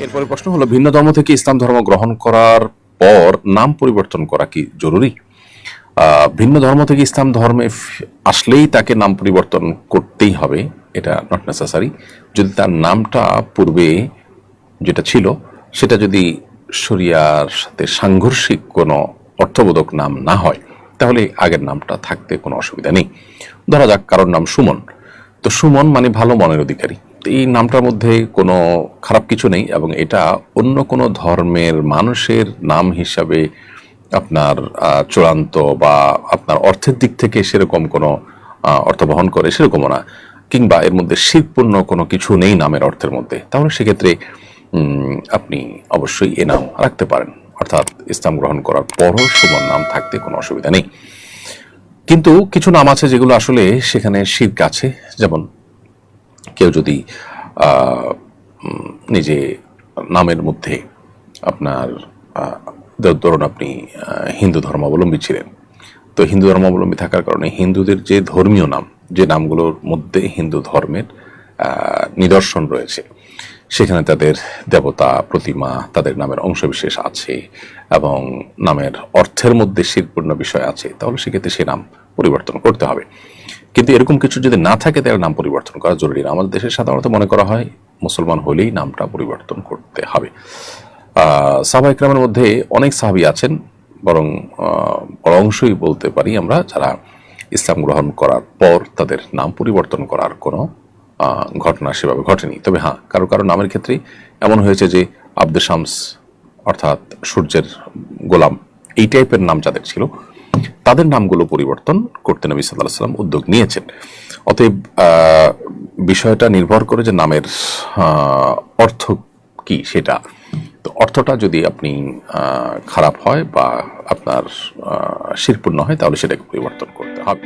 এরপরে প্রশ্ন হলো, ভিন্ন ধর্ম থেকে ইসলাম ধর্ম গ্রহণ করার পর নাম পরিবর্তন করা কি জরুরি? ভিন্ন ধর্ম থেকে ইসলাম ধর্মে আসলেই তাকে নাম পরিবর্তন করতেই হবে, এটা নট নেসেসারি। যদি তার নামটা পূর্বে যেটা ছিল সেটা যদি শরিয়ার সাথে সাংঘর্ষিক কোনো অর্থবোধক নাম না হয়, তাহলে আগের নামটা থাকতে কোনো অসুবিধা নেই। ধরা যাক কারোর নাম সুমন, তো সুমন মানে ভালো মনের অধিকারী, এই নামটার মধ্যে কোনো খারাপ কিছু নেই এবং এটা অন্য কোনো ধর্মের মানুষের নাম হিসাবে আপনার চূড়ান্ত বা আপনার অর্থের দিক থেকে সেরকম কোনো অর্থ বহন করে সেরকমও না, কিংবা এর মধ্যে শিরপূর্ণ কোনো কিছু নেই নামের অর্থের মধ্যে, তাহলে সেক্ষেত্রে আপনি অবশ্যই এ নাম রাখতে পারেন, অর্থাৎ ইসলাম গ্রহণ করার পরও সুমন নাম থাকতে কোনো অসুবিধা নেই। কিন্তু কিছু নাম আছে যেগুলো আসলে সেখানে শিরক আছে, যেমন কেউ যদি নিজে নামের মধ্যে আপনার ধরুন আপনি হিন্দু ধর্মাবলম্বী ছিলেন, তো হিন্দু ধর্মাবলম্বী থাকার কারণে হিন্দুদের যে ধর্মীয় নাম, যে নামগুলোর মধ্যে হিন্দু ধর্মের নিদর্শন রয়েছে, সেখানে তাদের দেবতা প্রতিমা তাদের নামের অংশবিশেষ আছে এবং নামের অর্থের মধ্যে শিরপূর্ণ বিষয় আছে, তাহলে সেক্ষেত্রে সে নাম পরিবর্তন করতে হবে। কিন্তু এরকম কিছু যদি না থাকে তাহলে নাম পরিবর্তন করা জরুরি না। আমাদের দেশে সাধারণত মনে করা হয় মুসলমান হলেই নামটা পরিবর্তন করতে হবে। সাহাবা ইকরামের মধ্যে অনেক সাহাবী আছেন, বরং বড় অংশই বলতে পারি আমরা, যারা ইসলাম গ্রহণ করার পর তাদের নাম পরিবর্তন করার কোনো ঘটনা সেভাবে ঘটেনি। তবে হ্যাঁ, কারো কারো নামের ক্ষেত্রে এমন হয়েছে যে আব্দে শামস অর্থাৎ সূর্যের গোলাম, এই টাইপের নাম যাদের ছিল তাদের নামগুলো পরিবর্তন করতে নবী সাল্লাল্লাহু আলাইহি ওয়াসাল্লাম উদ্যোগ নিয়েছেন। অতএব বিষয়টা নির্ভর করে যে নামের অর্থ কি সেটা, তো অর্থটা যদি আপনি খারাপ হয় বা আপনার শিরপূর্ণ হয় তাহলে সেটাকে পরিবর্তন করতে হবে।